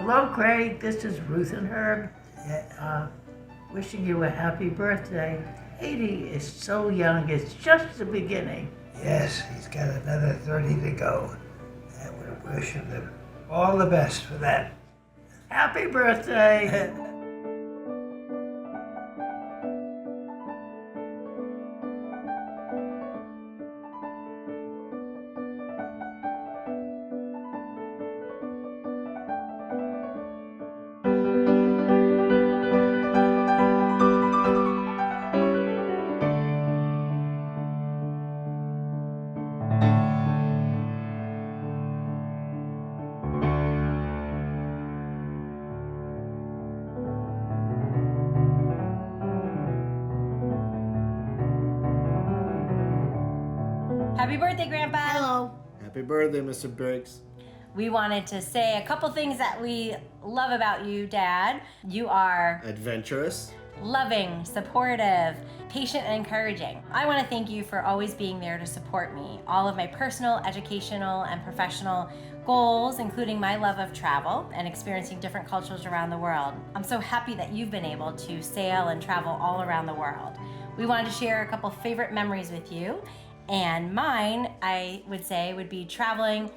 Hello, Craig. This is Ruth and Herb. Wishing you a happy birthday. 80 is so young. It's just the beginning. Yes, he's got another 30 to go. And we're wishing him all the best for that. Happy birthday. Happy birthday, Grandpa. Hello. Happy birthday, Mr. Briggs. We wanted to say a couple things that we love about you, Dad. You are Adventurous. loving, supportive, patient, and encouraging. I want to thank you for always being there to support me. All of my personal, educational, and professional goals, including my love of travel and experiencing different cultures around the world. I'm so happy that you've been able to sail and travel all around the world. We wanted to share a couple favorite memories with you. And mine, I would say, would be traveling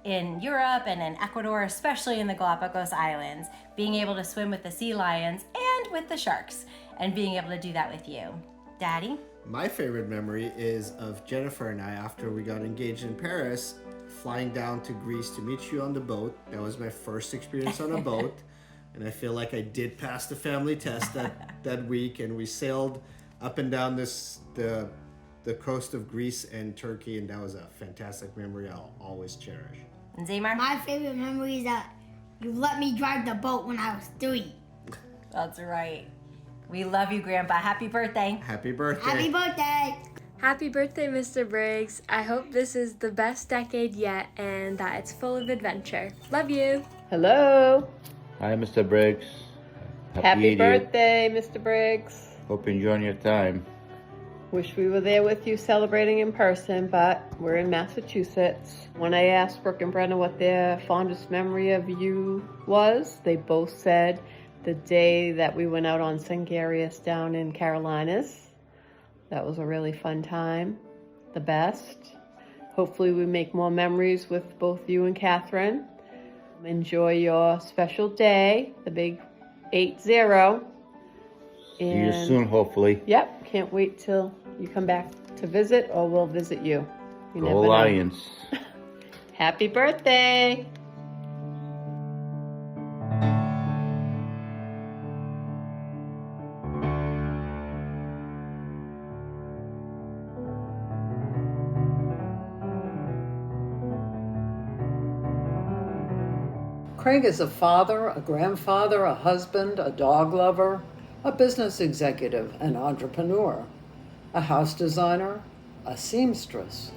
in Europe and in Ecuador, especially in the Galapagos Islands, being able to swim with the sea lions and with the sharks, and being able to do that with you. Daddy? My favorite memory is of Jennifer and I after we got engaged in Paris, flying down to Greece to meet you on the boat. That was my first experience on a boat. And I feel like I did pass the family test that week, and we sailed up and down the coast of Greece and Turkey, and that was a fantastic memory I'll always cherish. And Zaymar? My favorite memory is that you let me drive the boat when I was 3. That's right. We love you, Grandpa. Happy birthday. Happy birthday. Happy birthday. Happy birthday, Mr. Briggs. I hope this is the best decade yet and that it's full of adventure. Love you. Hello. Hi, Mr. Briggs. Happy 80th. birthday, Mr. Briggs. Hope you're enjoying your time. Wish we were there with you celebrating in person, but we're in Massachusetts. When I asked Brooke and Brenna what their fondest memory of you was, they both said the day that we went out on Sangarius down in Carolinas. That was a really fun time, the best. Hopefully we make more memories with both you and Catherine. Enjoy your special day, the big 8-0. See you soon, hopefully. Yep, can't wait till you come back to visit, or we'll visit you. You never Go know. Lions. Happy birthday! Craig is a father, a grandfather, a husband, a dog lover, a business executive, an entrepreneur, a house designer, a seamstress,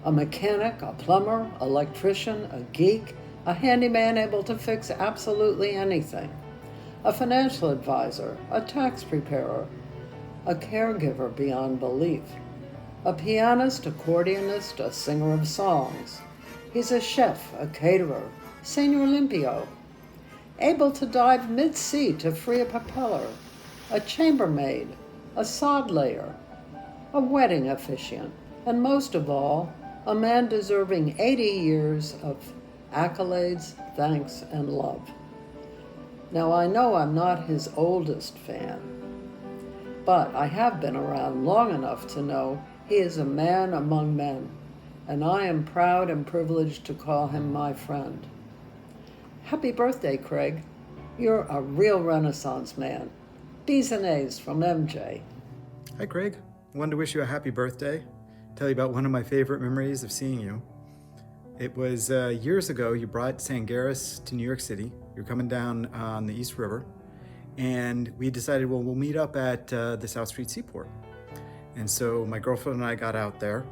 a mechanic, a plumber, electrician, a geek, a handyman able to fix absolutely anything, a financial advisor, a tax preparer, a caregiver beyond belief, a pianist, accordionist, a singer of songs. He's a chef, a caterer, Senior Olympio, able to dive mid-sea to free a propeller, a chambermaid, a sod layer, a wedding officiant, and most of all, a man deserving 80 years of accolades, thanks, and love. Now, I know I'm not his oldest fan, but I have been around long enough to know he is a man among men, and I am proud and privileged to call him my friend. Happy birthday, Craig. You're a real Renaissance man. B's and A's from MJ. Hi, Craig. I wanted to wish you a happy birthday. Tell you about one of my favorite memories of seeing you. It was years ago, you brought Sangaris to New York City. You're coming down on the East River. And we decided, well, we'll meet up at the South Street Seaport. And so my girlfriend and I got out there.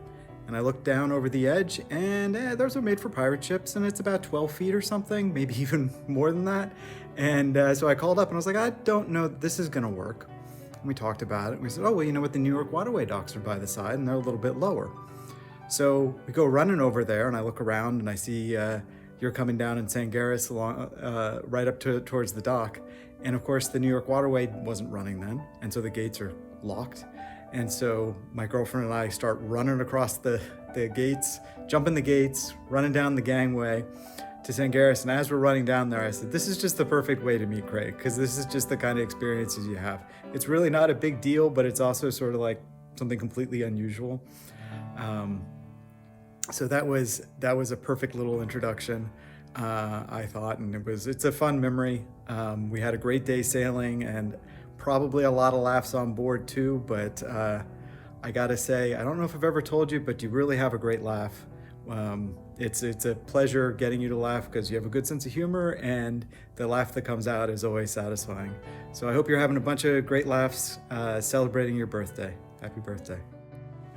And I looked down over the edge, and those are made for pirate ships, and it's about 12 feet or something, maybe even more than that. And so I called up, and I was like, I don't know if this is going to work. And we talked about it, and we said, oh, well, you know what, the New York waterway docks are by the side, and they're a little bit lower. So we go running over there, and I look around, and I see you're coming down in Sangaris along, right up towards the dock. And of course, the New York waterway wasn't running then, and so the gates are locked. And so my girlfriend and I start running across the gates, jumping the gates, running down the gangway to Sangaris. And as we're running down there, I said, this is just the perfect way to meet Craig, because this is just the kind of experiences you have. It's really not a big deal, but it's also sort of like something completely unusual. So that was a perfect little introduction, I thought, and it's a fun memory. We had a great day sailing and probably a lot of laughs on board too, but I gotta say, I don't know if I've ever told you, but you really have a great laugh. It's a pleasure getting you to laugh because you have a good sense of humor, and the laugh that comes out is always satisfying. So I hope you're having a bunch of great laughs celebrating your birthday. Happy birthday.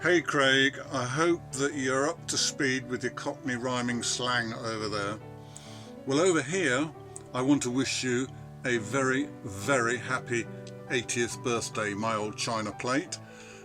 Hey Craig, I hope that you're up to speed with your Cockney rhyming slang over there. Well, over here, I want to wish you a very, very happy 80th birthday, my old china plate,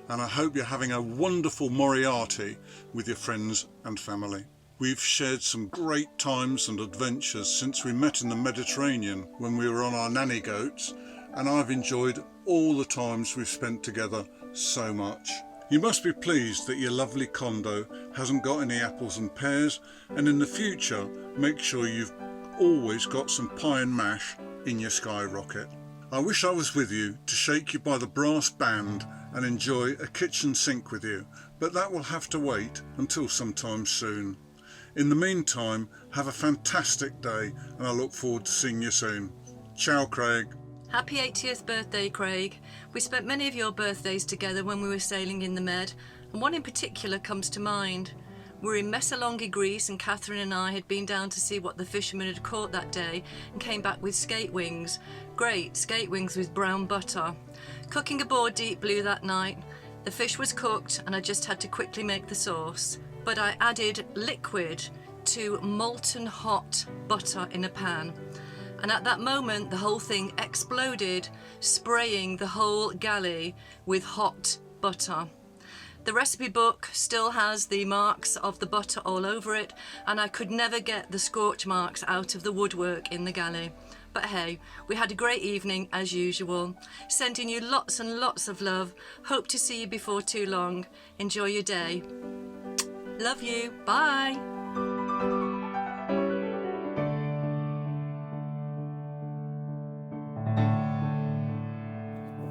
and I hope you're having a wonderful Moriarty with your friends and family. We've shared some great times and adventures since we met in the Mediterranean when we were on our nanny goats, and I've enjoyed all the times we've spent together so much. You must be pleased that your lovely condo hasn't got any apples and pears, and in the future make sure you've always got some pie and mash in your skyrocket. I wish I was with you to shake you by the brass band and enjoy a kitchen sink with you, but that will have to wait until sometime soon. In the meantime, have a fantastic day, and I look forward to seeing you soon. Ciao, Craig. Happy 80th birthday, Craig. We spent many of your birthdays together when we were sailing in the Med, and one in particular comes to mind. We were in Messalongi, Greece, and Catherine and I had been down to see what the fishermen had caught that day and came back with skate wings. Great skate wings with brown butter. Cooking aboard Deep Blue that night. The fish was cooked and I just had to quickly make the sauce. But I added liquid to molten hot butter in a pan. And at that moment, the whole thing exploded, spraying the whole galley with hot butter. The recipe book still has the marks of the butter all over it, and I could never get the scorch marks out of the woodwork in the galley. But hey, we had a great evening as usual. Sending you lots and lots of love. Hope to see you before too long. Enjoy your day. Love you. Bye.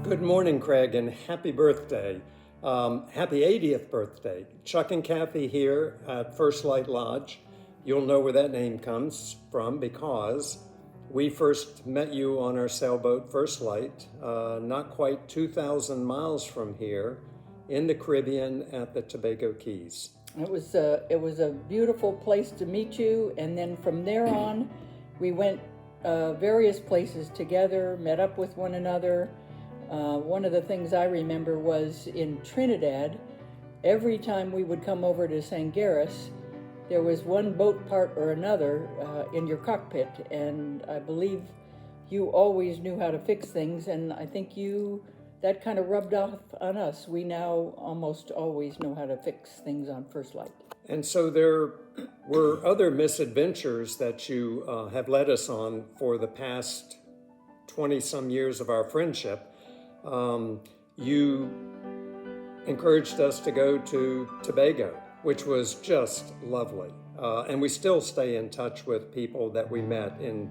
Good morning, Craig, and happy birthday. Happy 80th birthday. Chuck and Kathy here at First Light Lodge. You'll know where that name comes from because we first met you on our sailboat First Light, not quite 2,000 miles from here in the Caribbean at the Tobago Keys. It was a beautiful place to meet you, and then from there on, we went various places together, met up with one another. One of the things I remember was in Trinidad, every time we would come over to Sangaris, there was one boat part or another in your cockpit, and I believe you always knew how to fix things, and I think that kind of rubbed off on us. We now almost always know how to fix things on First Light. And so there were other misadventures that you have led us on for the past 20-some years of our friendship. You encouraged us to go to Tobago, which was just lovely. And we still stay in touch with people that we met in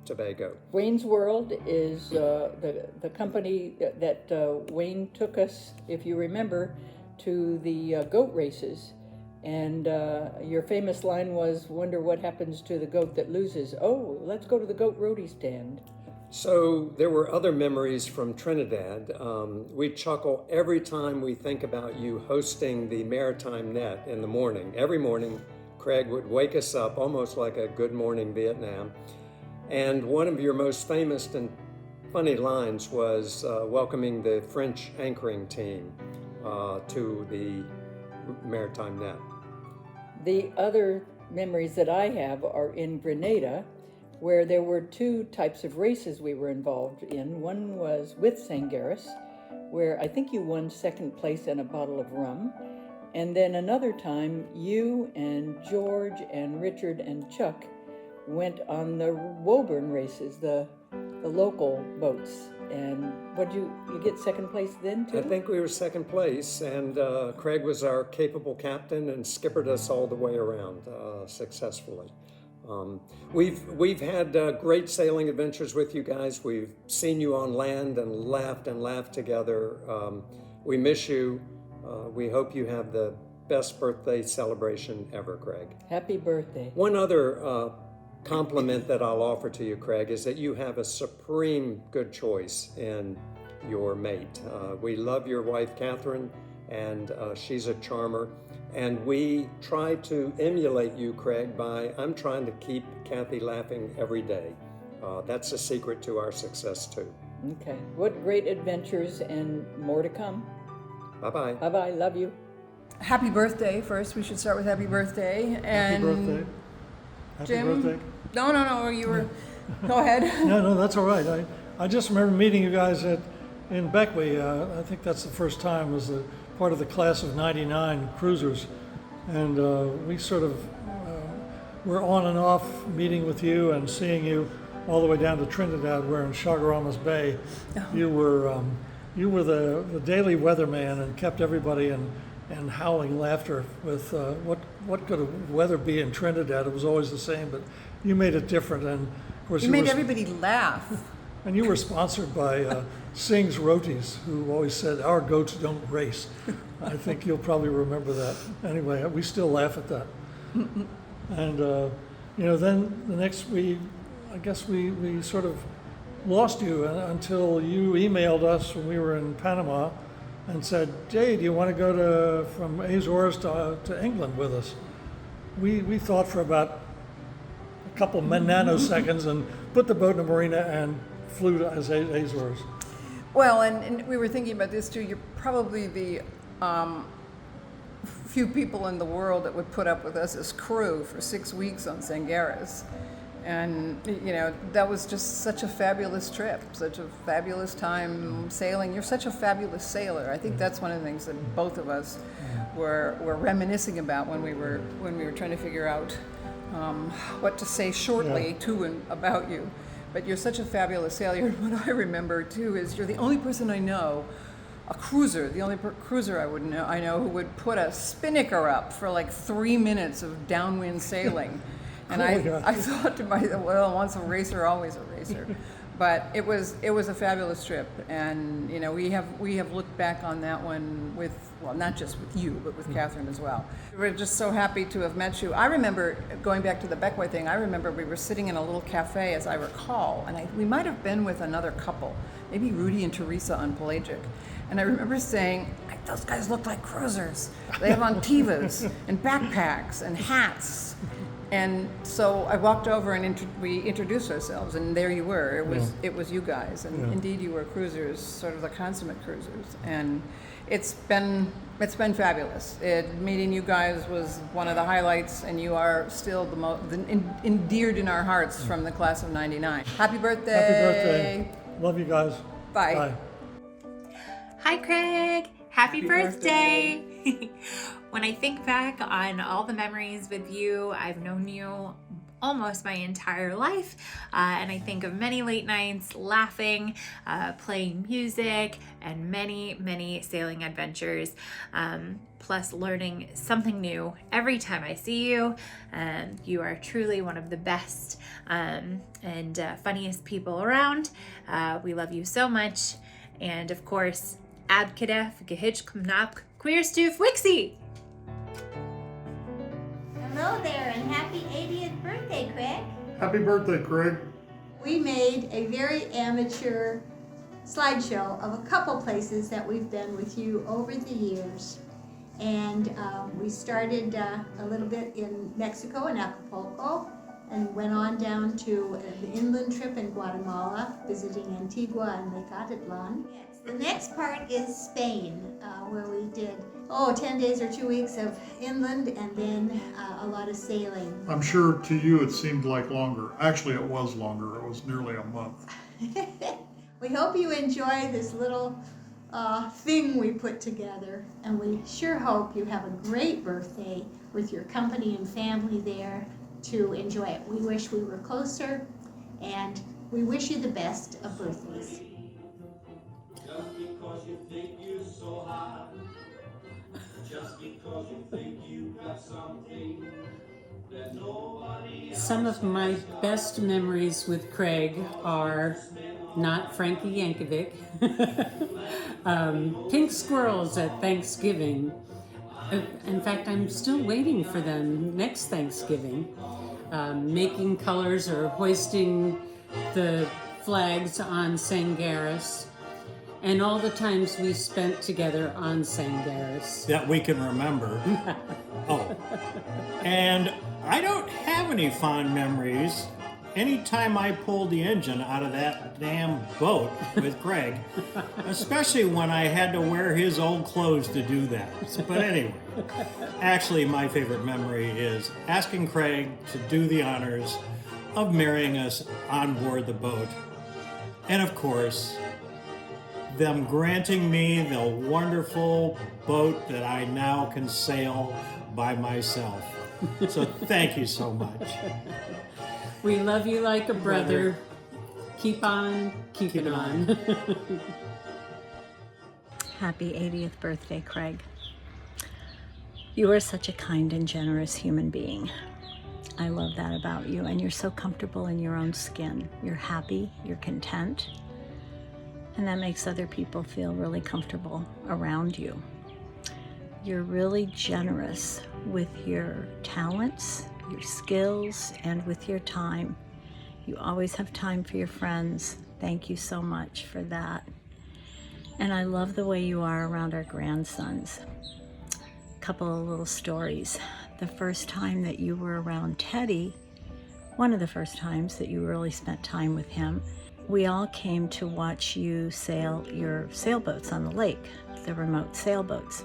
Tobago. Wayne's World is the company that Wayne took us, if you remember, to the goat races. And your famous line was, "Wonder what happens to the goat that loses? Oh, let's go to the goat roadie stand." So there were other memories from Trinidad. We chuckle every time we think about you hosting the Maritime Net in the morning. Every morning, Craig would wake us up almost like a Good Morning Vietnam. And one of your most famous and funny lines was welcoming the French anchoring team to the Maritime Net. The other memories that I have are in Grenada, where there were two types of races we were involved in. One was with Sangaris, where I think you won second place and a bottle of rum. And then another time, you and George and Richard and Chuck went on the Woburn races, the local boats. And what you get second place then too? I think we were second place, and Craig was our capable captain and skippered us all the way around successfully. We've had great sailing adventures with you guys. We've seen you on land and laughed together. We miss you. We hope you have the best birthday celebration ever, Craig. Happy birthday. One other compliment that I'll offer to you, Craig, is that you have a supreme good choice in your mate. We love your wife, Catherine, and she's a charmer. And we try to emulate you, Craig, I'm trying to keep Kathy laughing every day. That's a secret to our success, too. Okay. What great adventures and more to come. Bye-bye. Bye-bye. Love you. Happy birthday. First, we should start with happy birthday. And happy birthday. Happy Jim? birthday. No, you were, go ahead. No, that's all right. I just remember meeting you guys in Beckley. I think that's the first time as a part of the class of 99 cruisers. And we sort of were on and off meeting with you and seeing you all the way down to Trinidad, where in Chaguaramas Bay, you were the daily weatherman and kept everybody in howling laughter with what could a weather be in Trinidad? It was always the same, but you made it different. And of course, you made everybody laugh. And you were sponsored by Singh's Rotis, who always said, "Our goats don't race." I think you'll probably remember that. Anyway, we still laugh at that. And then the next I guess we sort of lost you until you emailed us when we were in Panama and said, "Jay, do you want to go from Azores to England with us?" We thought for about a couple nanoseconds and put the boat in the marina and flew to Azores. Well, and we were thinking about this too. You're probably the few people in the world that would put up with us as crew for 6 weeks on Sangaris. And, that was just such a fabulous trip, such a fabulous time sailing. You're such a fabulous sailor. I think that's one of the things that both of us were reminiscing about when we were trying to figure out what to say shortly to and about you. But you're such a fabulous sailor. What I remember too is you're the only person I know, a cruiser, the only cruiser I know who would put a spinnaker up for like 3 minutes of downwind sailing. And I thought to myself, well, once a racer, always a racer. But it was a fabulous trip, and we have looked back on that one with, well, not just with you, but with Catherine as well. We're just so happy to have met you. I remember going back to the Beckway thing. I remember we were sitting in a little cafe, as I recall, and we might have been with another couple, maybe Rudy and Teresa on Pelagic. And I remember saying, those guys look like cruisers. They have on tivas and backpacks and hats. And so I walked over and we introduced ourselves, and there you were. It was you guys, and indeed you were cruisers, sort of the consummate cruisers. And it's been fabulous. Meeting you guys was one of the highlights, and you are still endeared in our hearts from the class of '99. Happy birthday! Happy birthday! Love you guys. Bye. Bye. Hi, Craig. Happy birthday. When I think back on all the memories with you, I've known you almost my entire life, and I think of many late nights laughing, playing music, and many, many sailing adventures, plus learning something new every time I see you. You are truly one of the best and funniest people around. We love you so much, and of course, Abkadef, Gehitch, Kumnap, Queerstoof, Wixie! Hello there, and happy 80th birthday, Craig. Happy birthday, Craig. We made a very amateur slideshow of a couple places that we've been with you over the years. And we started a little bit in Mexico and Acapulco, and went on down to the inland trip in Guatemala, visiting Antigua and Lake Atitlan. The next part is Spain, where we did 10 days or 2 weeks of inland, and then a lot of sailing. I'm sure to you it seemed like longer. Actually, it was longer. It was nearly a month. We hope you enjoy this little thing we put together. And we sure hope you have a great birthday with your company and family there to enjoy it. We wish we were closer, and we wish you the best of birthdays. Just because you think you're so high, just because you think you got something that nobody else. Some of my best memories with Craig are not Frankie Yankovic, pink squirrels at Thanksgiving. In fact, I'm still waiting for them next Thanksgiving. Making colors or hoisting the flags on Sangaris, and all the times we spent together on Sangaris. That we can remember. Oh, and I don't have any fond memories anytime I pulled the engine out of that damn boat with Craig, especially when I had to wear his old clothes to do that. But anyway, actually my favorite memory is asking Craig to do the honors of marrying us on board the boat. And of course, them granting me the wonderful boat that I now can sail by myself. So thank you so much. We love you like a brother. Keep on keeping on. Happy 80th birthday, Craig. You are such a kind and generous human being. I love that about you, and you're so comfortable in your own skin. You're happy, you're content, and that makes other people feel really comfortable around you. You're really generous with your talents, your skills, and with your time. You always have time for your friends. Thank you so much for that. And I love the way you are around our grandsons. A couple of little stories. The first time that you were around Teddy, one of the first times that you really spent time with him, we all came to watch you sail your sailboats on the lake, the remote sailboats.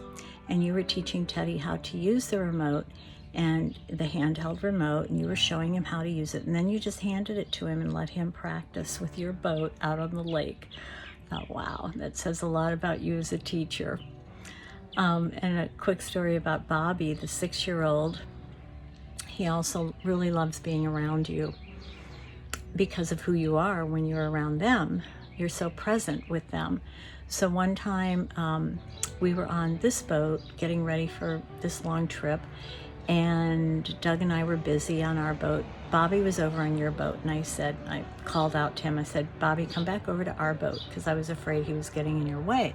And you were teaching Teddy how to use the remote and the handheld remote, and you were showing him how to use it. And then you just handed it to him and let him practice with your boat out on the lake. I thought, wow, that says a lot about you as a teacher. And a quick story about Bobby, the 6-year-old. He also really loves being around you because of who you are when you're around them. You're so present with them. So one time we were on this boat getting ready for this long trip, and Doug and I were busy on our boat. Bobby was over on your boat, and I called out to him. I said, Bobby, come back over to our boat, because I was afraid he was getting in your way.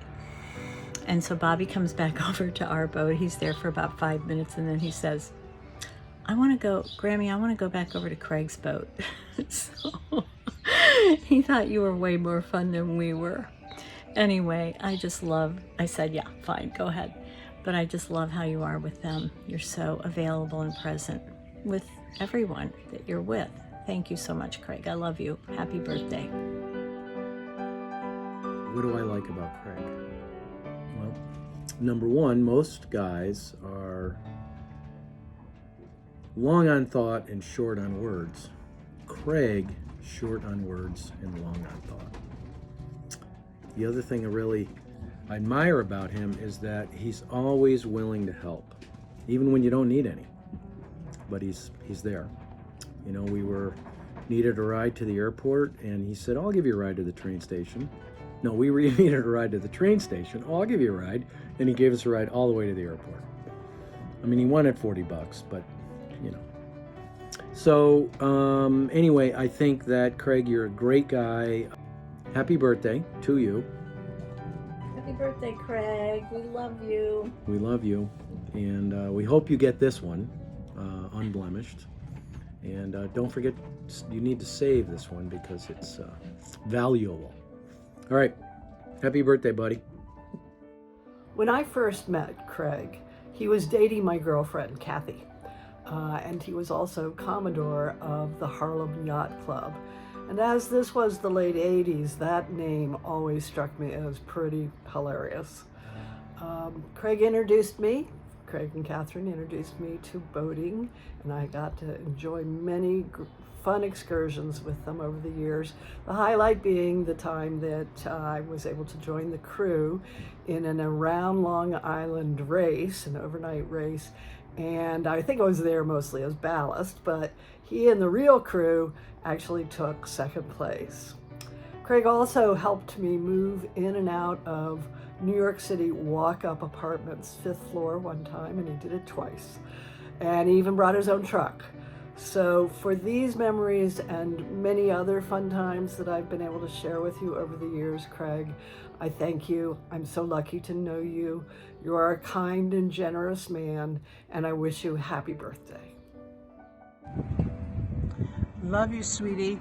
And so Bobby comes back over to our boat. He's there for about 5 minutes, and then he says, Grammy, I want to go back over to Craig's boat. So he thought you were way more fun than we were. Anyway, I said, yeah, fine, go ahead. But I just love how you are with them. You're so available and present with everyone that you're with. Thank you so much, Craig. I love you. Happy birthday. What do I like about Craig? Well, number one, most guys are long on thought and short on words. Craig, short on words and long on thought. The other thing I admire about him is that he's always willing to help, even when you don't need any. But he's there. You know, we needed a ride to the airport, and he said, "I'll give you a ride to the train station." No, we needed a ride to the train station. "Oh, I'll give you a ride," and he gave us a ride all the way to the airport. I mean, he wanted $40, but you know. So anyway, I think that Craig, you're a great guy. Happy birthday to you. Happy birthday, Craig. We love you. We love you, and we hope you get this one unblemished. And don't forget, you need to save this one because it's valuable. All right, happy birthday, buddy. When I first met Craig, he was dating my girlfriend, Kathy, and he was also Commodore of the Harlem Yacht Club. And as this was the late 80s, that name always struck me as pretty hilarious. Craig introduced me Craig and Catherine introduced me to boating, and I got to enjoy many fun excursions with them over the years. The highlight being the time that I was able to join the crew in an around Long Island race, an overnight race, and I think I was there mostly as ballast, but he and the real crew actually took second place. Craig also helped me move in and out of New York City walk-up apartments, 5th floor one time, and he did it twice. And he even brought his own truck. So for these memories and many other fun times that I've been able to share with you over the years, Craig, I thank you. I'm so lucky to know you. You are a kind and generous man, and I wish you a happy birthday. Love you, sweetie.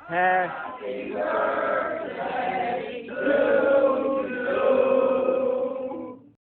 Happy birthday.